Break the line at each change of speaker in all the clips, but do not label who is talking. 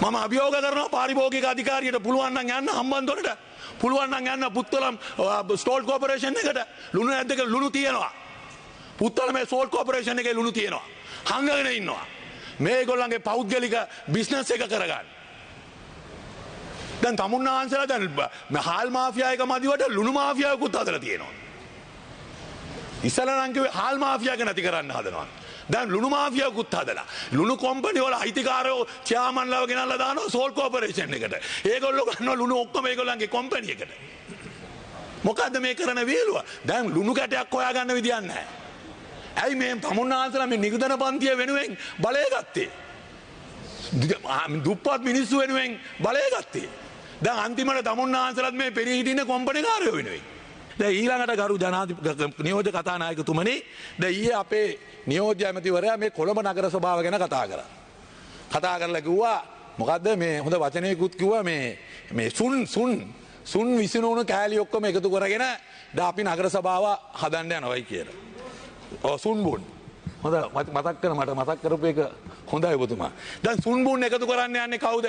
මම අභියෝග කරනවා පාරිභෝගික අධිකාරියට පුළුවන් නම් යන්න හම්බන්තොටට. පුළුවන් නම් යන්න පුත්තලම් ස්ටෝල් කෝපරේෂන් එකට. ලුණු නැද්ද කියලා ලුණු තියෙනවා. පුත්තලමේ ස්ටෝල් කෝපරේෂන් එකේ ලුණු තියෙනවා. හංගගෙන ඉන්නවා. මේගොල්ලන්ගේ පෞද්ගලික බිස්නස් එක කරගන්න. දැන් තමුන්නාන්සලා දැන් හාල් මාෆියා එක මදිවට ලුණු මාෆියාවකුත් හදලා තියෙනවා. ඉස්සලා නම් කිව්වේ හාල් මාෆියාක නැති කරන්න හදනවා. දැන් ලුණු මාෆියාවකුත් හදලා ලුණු කොම්පැනි වල අයිතිකාරයෝ චෙයාමන්ලව ගෙනල්ලා දානවා සෝල් කෝපරේෂන් එකට. ඒගොල්ලෝ ගන්නවා ලුණු ඔක්කොම ඒගොල්ලන්ගේ කොම්පැනි එකට. මොකද්ද මේ කරන වේලුව? දැන් ලුණු කැටයක් හොයාගන්න විදියක් නැහැ. ඇයි මේ තමුන්නාන්සලා මේ නිගදන පන්තිය වෙනුවෙන් බලය ගත්තේ? දුප්පත් මිනිස්සු වෙනුවෙන් බලය ගත්තේ. දැන් අන්තිමට තමුන්නාන්සලාත් මේ පෙරී හිටින කොම්පැනි කාරයෝ වෙනුවෙන්. දැන් ඊළඟට ගරු නියෝජ්‍ය කතානායකතුමනි, දැන් ඊයේ අපේ නියෝජ්‍ය ඇමතිවරයා මේ කොළඹ නගර සභාව ගැන කතා කරා. කතා කරලා කිව්වා මොකද්ද මේ හොඳ වචනයකුත් කිව්වා මේ සුන් විසිනුණු කෑලි ඔක්කොම එකතු කරගෙන දැන් අපි නගර සභාව හදන්න යනවායි කියලා. සුන් බුන් හොඳ මතක් කරපු එක හොඳයි ඔබතුමා. දැන් සුන් බුන් එකතු කරන්න යන්නේ කවුද?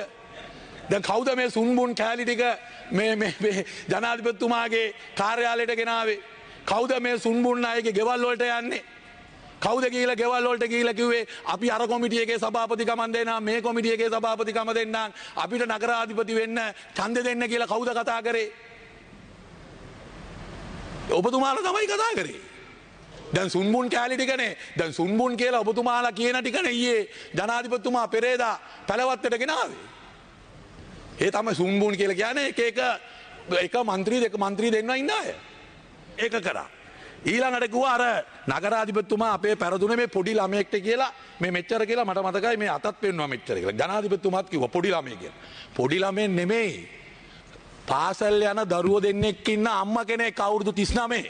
දැන් කවුද මේ සුන් බුන් කෑලි ටික මේ ජනාධිපතිතුමාගේ කාර්යාලයට ගෙනාවේ? කවුද මේ සුන් බුන් අයගේ ගෙවල් වලට යන්නේ? කවුද කියලා ගෙවල් වලට ගිහිල්ලා කිව්වේ අපි අර කොමිටිය එකේ සභාපතිකම දෙන්නම් මේ කොමිටිය එකේ සභාපතිකම දෙන්නම් අපිට නගරාධිපති වෙන්න ඡන්දෙ දෙන්න කියලා කවුද කතා කරේ? ඔබතුමාලා තමයි කතා කරේ. දැන් සුන්බුන් කෑලි ටිකනේ. දැන් සුන්බුන් කියලා ඔබතුමාලා කියන ටිකනේ ඊයේ ජනාධිපතිතුමා පෙරේදා පැලවත්තට ගෙනාවේ. ඒ තමයි සුන්බුන් කියලා කියන්නේ එක මන්ත්‍රී දෙන්න ඉන්න අය. ඒක කරා. ඊළඟට කිව්වා අර නගරාධිපතිතුමා අපේ පෙරදුනේ මේ පොඩි ළමයෙක්ට කියලා මේ මෙච්චර කියලා මට මතකයි මේ අතත් පෙන්නවා මෙච්චර කියලා. ජනාධිපතිතුමාත් කිව්වා පොඩි ළමයෙක් කියලා. පොඩි ළමෙන් නෙමෙයි. පාසල් යන දරුවෝ දෙන්නෙක් ඉන්න අම්මා කෙනෙක් අවුරුදු 39.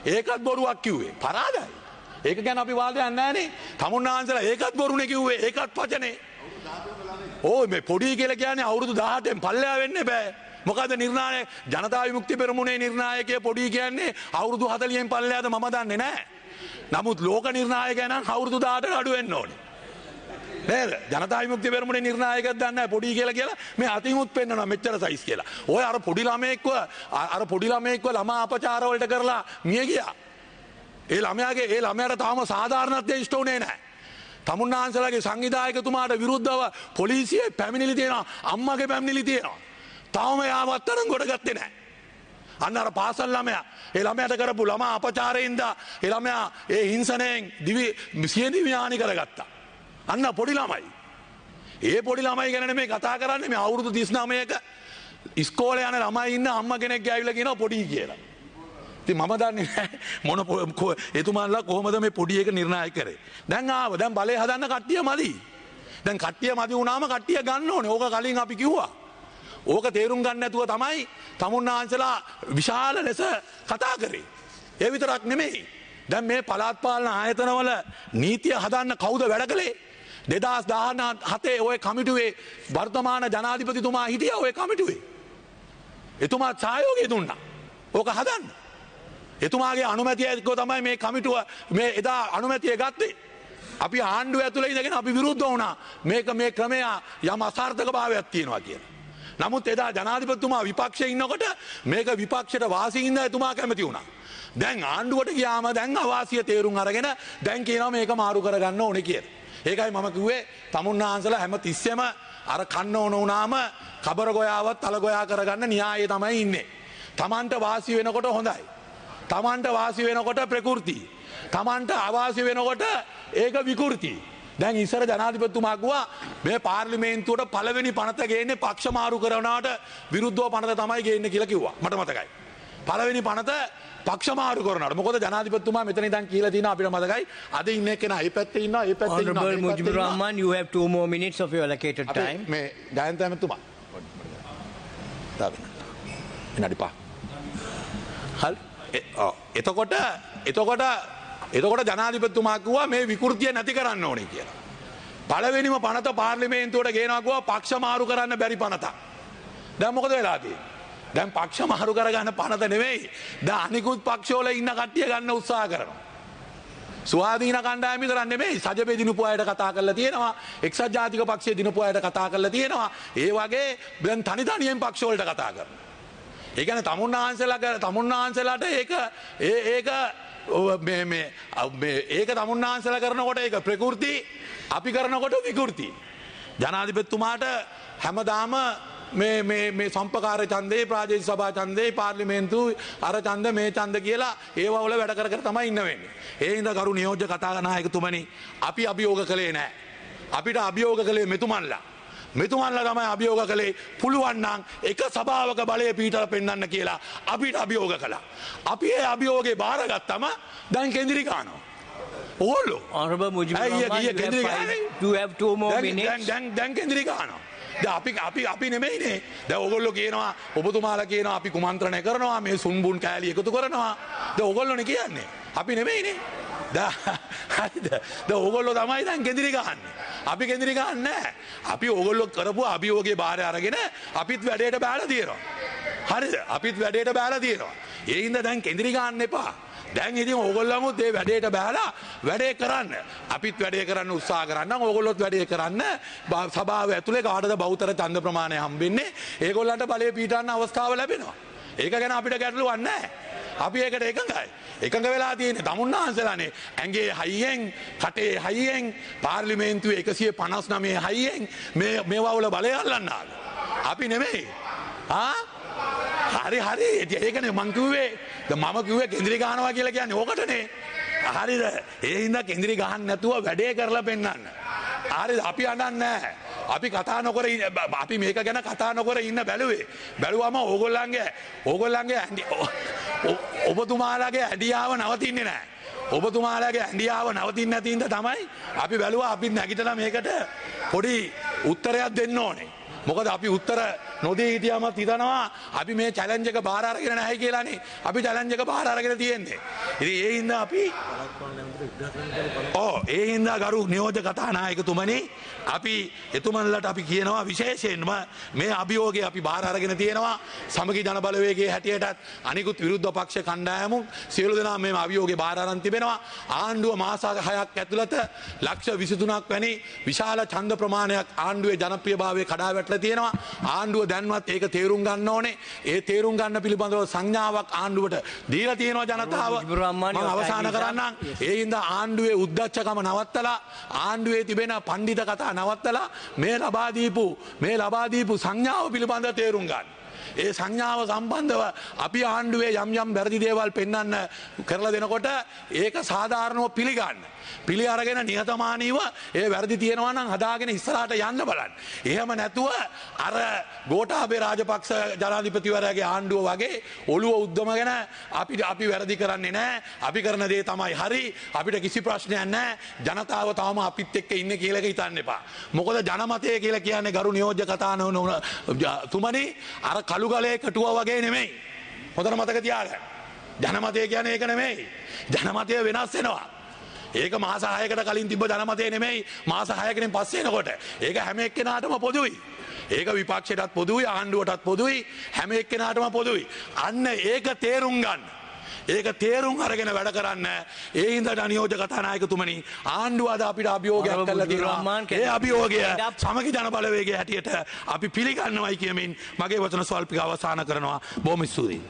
ඒකත් බොරුවක් කිව්වේ. පරාදයි. ඒක ගැන අපි වාදයක් නැහැනේ. තමුන්නාන්සලා ඒකත් බොරුනේ කිව්වේ. ඒකත් වචනේ. ඕ මේ පොඩි කියලා කියන්නේ අවුරුදු 18න් පල්ලෙහා වෙන්න බෑ. මොකද නිර්ණායක ජනතා විමුක්ති පෙරමුණේ නිර්ණායකය පොඩි කියන්නේ අවුරුදු 40න් පල්ලෙහාද මම දන්නේ නැහැ. නමුත් ලෝක නිර්ණායකයා නම් අවුරුදු 18ට අඩු වෙන්න ඕනේ. නේද? ජනතා විමුක්ති පෙරමුණේ නිර්ණායකයෙක් දන්නේ නැහැ පොඩි කියලා මේ අතිමුත් පෙන්නනවා මෙච්චර සයිස් කියලා. ඔය අර පොඩි ළමයෙක්ව ළමා අපචාර වලට කරලා මිය ගියා. ඒ ළමයාට තාම සාධාරණත්වයේ ඉෂ්ට උනේ නැහැ. තමුන්නාන්සලාගේ සංවිධායකතුමාට විරුද්ධව පොලිසියේ පැමිණිලි තියෙනවා. අම්මගේ පැමිණිලි තියෙනවා. තාම යාවත් තරම් ගොඩ ගත්තේ නැහැ. අන්න අර පාසල් ළමයා ඒ ළමයාට කරපු ළමා අපචාරයෙන්ද ඒ ළමයා ඒ හිංසනයෙන් සියදිවියානි කරගත්තා. අන්න පොඩි ළමයි. ඒ පොඩි ළමයි ගැන නෙමෙයි කතා කරන්නේ මේ අවුරුදු 39ක ඉස්කෝලේ යන ළමයි ඉන්න අම්මා කෙනෙක් ගෑවිලා කියනවා පොඩි කියලා. ඉතින් මම දන්නේ නැහැ එතුමාලා කොහොමද මේ පොඩි එක නිර්ණායක කරේ. දැන් දැන් බලය හදන්න කට්ටිය මදි. දැන් කට්ටිය මදි වුණාම කට්ටිය ගන්න ඕනේ. ඕක කලින් අපි කිව්වා. ඕක තේරුම් ගන්න නැතුව තමයි තමුන්නාන්සලා විශාල ලෙස කතා කරේ. ඒ විතරක් නෙමෙයි. දැන් මේ පළාත් පාලන ආයතනවල නීතිය හදන්න කවුද වැඩ කළේ? 2017 ඔය කමිටුවේ වර්තමාන ජනාධිපතිතුමා හිටියා ඔය කමිටුවේ. එතුමා සහයෝගය දුන්නා. ඕක හදන්න. එතුමාගේ අනුමැතිය එක්ක තමයි මේ කමිටුව මේ එදා අනුමැතිය ගත්තේ. අපි ආණ්ඩුව ඇතුලේ ඉඳගෙන අපි විරුද්ධ වුණා. මේක මේ ක්‍රමය යම් අසාර්ථකභාවයක් තියෙනවා කියලා. නමුත් එදා ජනාධිපතිතුමා විපක්ෂයේ ඉන්නකොට මේක විපක්ෂයට වාසියින්ද එතුමා කැමති වුණා. දැන් ආණ්ඩුවට ගියාම දැන් අවාසිය තේරුම් අරගෙන දැන් කියනවා මේක මාරු කරගන්න ඕනේ කියලා. ඒකයි මම කිව්වේ තමුන්නාන්සලා හැම තිස්සෙම අර කන්න ඕන වුණාම කබර ගෝයාවත් තල ගෝයා කරගන්න න්‍යායය තමයි ඉන්නේ. Tamanට වාසි වෙනකොට හොඳයි. Tamanට වාසි වෙනකොට ප්‍රകൃති. Tamanට අවාසි වෙනකොට ඒක විකෘති. දැන් ඉස්සර ජනාධිපතිතුමා කිව්වා මේ පාර්ලිමේන්තුවට පළවෙනි පනත ගේන්නේ පක්ෂ මාරු කරනවාට විරුද්ධව පනත තමයි ගේන්නේ කියලා කිව්වා. මට මතකයි. පළවෙනි පනත පක්ෂ මාරු කරනවාට. මොකද ජනාධිපතිතුමා මෙතන ඉඳන් කියලා තියෙනවා අපිට මතකයි. අද ඉන්න එක්කෙනා මේ පැත්තේ ඉන්නවා, මේ පැත්තේ ඉන්නවා.
Honorable Mujibur Rahman, you have 2 more minutes of your allocated time.
මේ ජයන්ත ඇමතුමා. විනාඩි 5. හරි. එතකොට ජනාධිපතිතුමා කිව්වා මේ විකෘතිය නැති කරන්න ඕනේ කියලා. පළවෙනිම පනත පාර්ලිමේන්තුවට ගේනවා කිව්වා පක්ෂ මාරු කරන්න බැරි පනතක්. දැන් මොකද වෙලා තියෙන්නේ? දැන් පක්ෂ මාරු කරගන්න පනත නෙවෙයි. දැන් අනිකුත් පක්ෂවල ඉන්න කට්ටිය ගන්න උත්සාහ කරනවා. ස්වාධීන කණ්ඩායම විතරක් නෙමෙයි සජබේ දිනපු අයට කතා කරලා තියෙනවා. එක්සත් ජාතික පක්ෂයේ දිනපු අයට කතා කරලා තියෙනවා. ඒ වගේ දැන් තනි තනියෙන් පක්ෂ වලට කතා කරනවා. ඒ කියන්නේ තමුන්නාන්සලාට ඒක ඒක තමුන්නාන්සලා කරනකොට ඒක ප්‍රකෘති අපි කරනකොට විකෘති. ජනාධිපතිතුමාට හැමදාම මේ සම්පකාර ඡන්දේ ප්‍රාදේශීය සභා ඡන්දේ පාර්ලිමේන්තු අර ඡන්ද මේ ඡන්ද කියලා ඒවා වල වැඩ කර තමයි ඉන්න වෙන්නේ. ඒ හින්දා ගරු නියෝජ්‍ය කතානායකතුමනි අපි අභියෝග කළේ නැහැ. අපිට අභියෝග කළේ මෙතුමන්ලා. මෙතුමන්ලා තමයි අභියෝග කළේ පුළුවන් නම් එක සභාවක බලය පීඨල පෙන්වන්න කියලා අපිට අභියෝග කළා. අපි ඒ අභියෝගේ බාරගත්තම දැන් කෙන්දිරි ගන්නවා. ඕගොල්ලෝ
Honorable Mujibur Rahman, you have 2 more minutes.
දැන් කෙන්දිරි ගන්නවා. අපි නෙමෙයිනේ. දැන් ඕගොල්ලෝ කියනවා ඔබතුමාලා කියනවා අපි කුමන්ත්‍රණය කරනවා මේ සුන්බුන් කෑලි එකතු කරනවා. දැන් ඕගොල්ලෝනේ කියන්නේ. අපි නෙමෙයිනේ. හරිද? දැන් ඕගොල්ලෝ තමයි දැන් කෙන්දිරි ගහන්නේ. අපි කෙන්දිරි ගහන්නේ නැහැ. අපි ඕගොල්ලෝ කරපු අභියෝගයේ බාරය අරගෙන අපිත් වැඩේට බෑලා තියෙනවා. හරිද? අපිත් වැඩේට බෑලා තියෙනවා. ඒ හින්දා දැන් කෙන්දිරි ගන්න එපා. දැන් ඉතින් ඕගොල්ලෝමුත් මේ වැඩේට බෑලා වැඩේ කරන්න. අපිත් වැඩේ කරන්න උත්සාහ කරන්න. ඕගොල්ලොත් වැඩේ කරන්න. සභාව ඇතුලේ කාටද බහුතර ඡන්ද ප්‍රමාණය හම්බෙන්නේ? ඒගොල්ලන්ට බලය පීඨන්න අවස්ථාව ලැබෙනවා. ඒක ගැන අපිට ගැටලුවක් නැහැ. අපි ඒකට එකඟයි. එකඟ වෙලා තියෙන්නේ තමුන්නාන්සලානේ. ඇඟේ හයියෙන්, කටේ හයියෙන්, පාර්ලිමේන්තුවේ 159 හයියෙන් මේවා වල බලය අල්ලන්න ආවේ. අපි නෙමෙයි. හරි ඒකනේ මං කිව්වේ මම කිව්වේ කෙන්දිරි ගහනවා කියලා කියන්නේ ඕකටනේ. හරිද? ඒ හින්දා කෙන්දිරි ගහන්න නැතුව වැඩේ කරලා පෙන්නන්න. හරිද? අපි අඬන්නේ නැහැ. අපි කතා නොකර අපි මේක ගැන කතා නොකර ඉන්න බැලුවම ඕගොල්ලන්ගේ ඔබතුමාලාගේ ඇඩියාව නවතින්නේ නැහැ. ඔබතුමාලාගේ ඇඩියාව නවතින්නේ නැති හින්දා තමයි අපි බැලුවා අපි නැගිටලා මේකට පොඩි උත්තරයක් දෙන්න ඕනේ. මොකද අපි උත්තර නොදී හිටියම හිතනවා අපි මේ චැලෙන්ජ් එක බාර අරගෙන නැහැ කියලානේ. අපි චැලෙන්ජ් එක බාර අරගෙන තියෙන්නේ. ඉතින් ඒ හින්දා අපි ඒ හින්දා ගරු නියෝජ්‍ය කතානායකතුමනි අපි එතුමන්ලට අපි කියනවා විශේෂයෙන්ම මේ අභියෝගය අපි බාර අරගෙන තියෙනවා. සමගි ජන බලවේගයේ හැටියටත් අනිකුත් විරුද්ධ පක්ෂ කණ්ඩායමු සියලු දෙනා මේ අභියෝගේ බාර අරන් තිබෙනවා. ආණ්ඩුව මාස 6ක් ඇතුළත ලක්ෂ 23ක් වැනි විශාල ඡන්ද ප්‍රමාණයක් ආණ්ඩුවේ ජනප්‍රියභාවය කඩා වැටලා තියෙනවා. ආණ්ඩුව දැන්වත් ඒක තේරුම් ගන්න ඕනේ. ඒ තේරුම් ගන්න පිළිබඳව සංඥාවක් ආණ්ඩුවට දීලා තියෙනවා ජනතාව. මම අවසන් කරන්නම්. ඒ හින්දා ආණ්ඩුවේ උද්දච්චකම නවත්තලා ආණ්ඩුවේ තිබෙන පඬිත කතා නවත්තලා මේ ලබා දීපු සංඥාව පිළිබඳව තේරුම් ගන්න. ඒ සංඥාව සම්බන්ධව අපි ආණ්ඩුවේ යම් වැරදි දේවල් පෙන්වන්න කරලා දෙනකොට ඒක සාධාරණව පිළිගන්න. පිළි අරගෙන නිහතමානීව ඒ වැරදි තියෙනවා නම් හදාගෙන ඉස්සරහට යන්න බලන්න. එහෙම නැතුව අර ගෝඨාභය රාජපක්ෂ ජනාධිපතිවරයාගේ ආණ්ඩුව වගේ ඔළුව උද්දමගෙන අපි වැරදි කරන්නේ නැහැ. අපි කරන දේ තමයි හරි. අපිට කිසි ප්‍රශ්නයක් නැහැ. ජනතාව තාම අපිත් එක්ක ඉන්නේ කියලා හිතන්න එපා. මොකද ජනමතය කියලා කියන්නේ ගරු නියෝජ්‍ය කතානායකතුමනි අර කළු ගලේ කටුව වගේ නෙමෙයි. හොඳට මතක තියාගන්න. ජනමතය කියන්නේ ඒක නෙමෙයි. ජනමතය වෙනස් වෙනවා. ඒක මාස 6කට කලින් තිබ්බ ජනමතය නෙමෙයි මාස 6කකින් පස්සේ එනකොට. ඒක හැම එක්කෙනාටම පොදුයි. ඒක විපක්ෂයටත් පොදුයි ආණ්ඩුවටත් පොදුයි හැම එක්කෙනාටම පොදුයි. අන්න ඒක තේරුම් ගන්න. ඒක තේරුම් අරගෙන වැඩ කරන්න. ඒ හින්දා නියෝජ්‍ය කතානායකතුමනි ආණ්ඩුව අද අපිට අභියෝගයක් කරලා තියෙනවා. ඒ අභියෝගය සමගි ජන බලවේගයේ හැටියට අපි පිළිගන්නවයි කියමින් මගේ වචන ස්වල්පික අවසන් කරනවා. බොහොම ස්තුතියි.